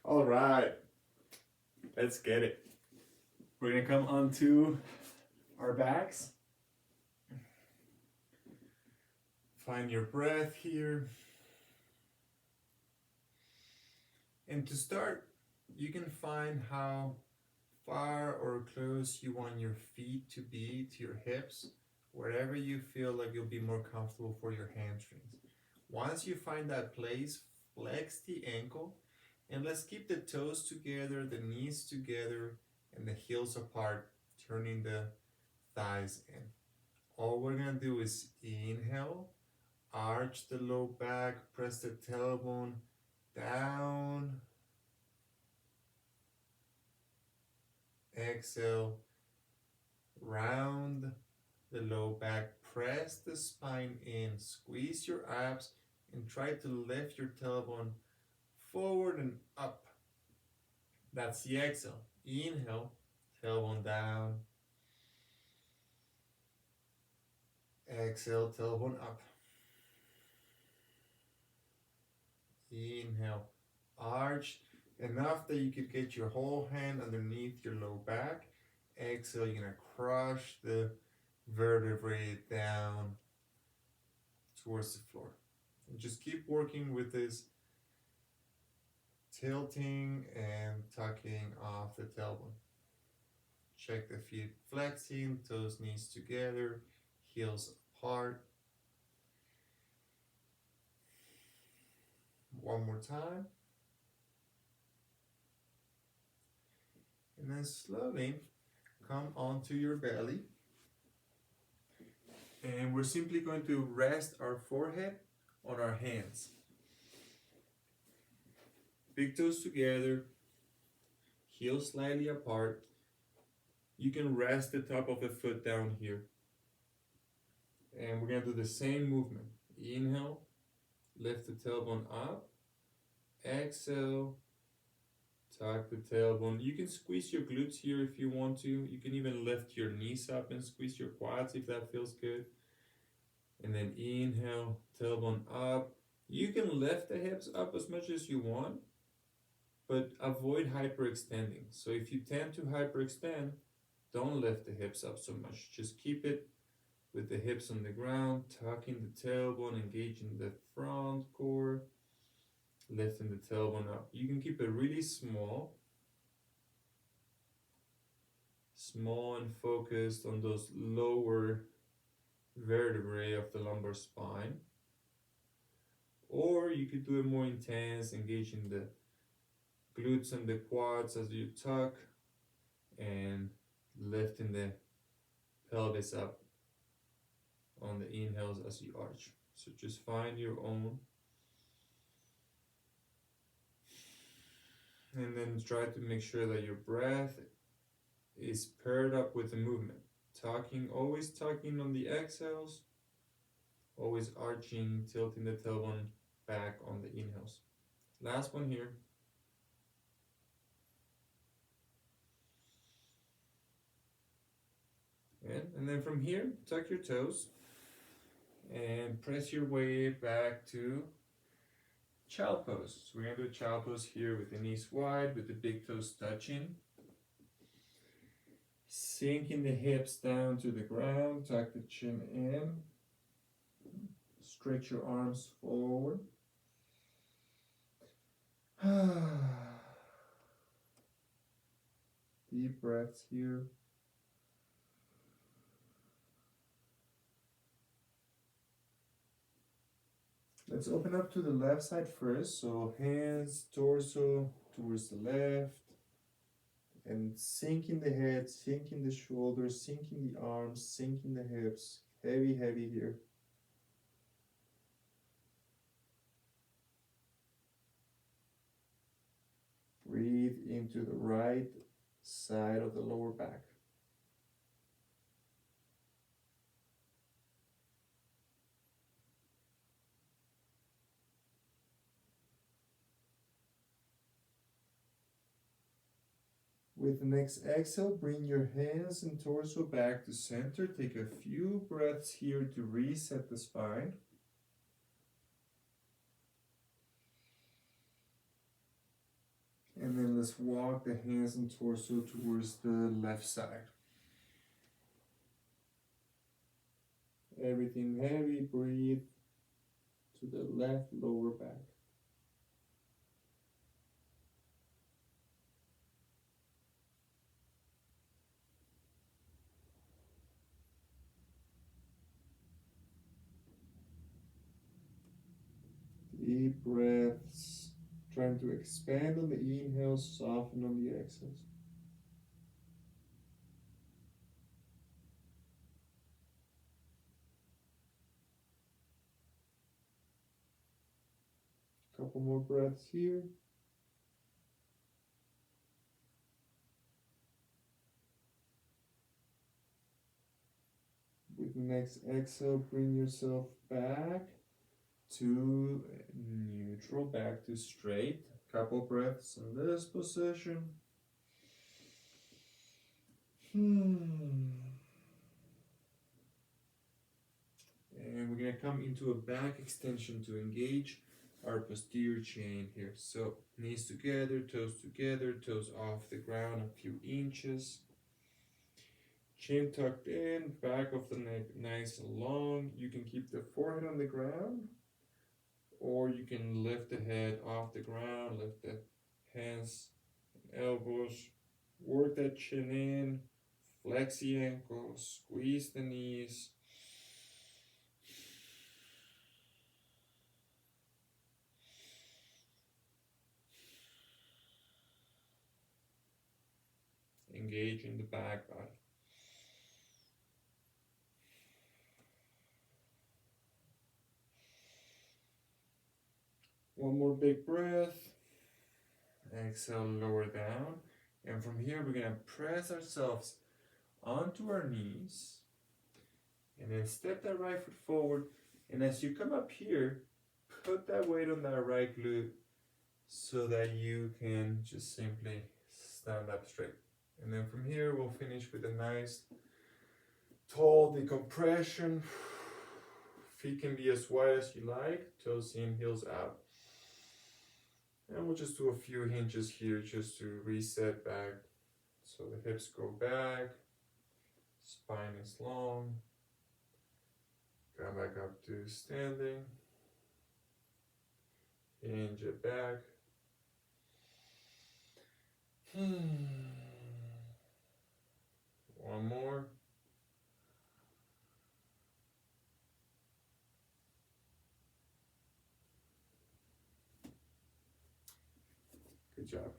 All right, let's get it. We're gonna come onto our backs. Find your breath here. And to start, you can find how far or close you want your feet to be to your hips, wherever you feel like you'll be more comfortable for your hamstrings. Once you find that place, flex the ankle, and let's keep the toes together, the knees together, and the heels apart, turning the thighs in. All we're gonna do is inhale, arch the low back, press the tailbone down. Exhale, round the low back, press the spine in, squeeze your abs, and try to lift your tailbone forward and up. That's the exhale. Inhale, tailbone down. Exhale, tailbone up. Inhale, arch enough that you could get your whole hand underneath your low back. Exhale, you're gonna crush the vertebrae down towards the floor. And just keep working with this tilting and tucking off the tailbone. Check the feet flexing, toes, knees together, heels apart. One more time. And then slowly come onto your belly. And we're simply going to rest our forehead on our hands. Big toes together, heels slightly apart. You can rest the top of the foot down here. And we're gonna do the same movement. Inhale, lift the tailbone up. Exhale, tuck the tailbone. You can squeeze your glutes here if you want to. You can even lift your knees up and squeeze your quads if that feels good. And then inhale, tailbone up. You can lift the hips up as much as you want, but avoid hyperextending. So if you tend to hyperextend, don't lift the hips up so much. Just keep it with the hips on the ground, tucking the tailbone, engaging the front core, lifting the tailbone up. You can keep it really small and focused on those lower vertebrae of the lumbar spine. Or you could do it more intense, engaging the glutes and the quads as you tuck and lifting the pelvis up on the inhales as you arch. So just find your own. And then try to make sure that your breath is paired up with the movement. Always tucking on the exhales, always arching, tilting the tailbone back on the inhales. Last one here. And then from here, tuck your toes and press your way back to child pose. So we're gonna do a child pose here with the knees wide, with the big toes touching. Sinking the hips down to the ground, tuck the chin in. Stretch your arms forward. Deep breaths here. Let's open up to the left side first. So hands, torso towards the left. And sinking the head, sinking the shoulders, sinking the arms, sinking the hips. Heavy, heavy here. Breathe into the right side of the lower back. With the next exhale, bring your hands and torso back to center. Take a few breaths here to reset the spine. And then let's walk the hands and torso towards the left side. Everything heavy, breathe to the left lower back. Deep breaths, trying to expand on the inhales, soften on the exhales. Couple more breaths here. With the next exhale, bring yourself back to neutral, back to straight. Couple breaths in this position. And we're gonna come into a back extension to engage our posterior chain here. So knees together, toes off the ground a few inches. Chin tucked in, back of the neck nice and long. You can keep the forehead on the ground, or you can lift the head off the ground, lift the hands and elbows, work that chin in, flex the ankles, squeeze the knees. Engage in the back body. One more big breath. Exhale, lower down. And from here, we're gonna press ourselves onto our knees. And then step that right foot forward. And as you come up here, put that weight on that right glute so that you can just simply stand up straight. And then from here, we'll finish with a nice tall decompression. Feet can be as wide as you like, toes in, heels out. And we'll just do a few hinges here just to reset back. So the hips go back, spine is long. Come back up to standing. Hinge it back. One more. Good job.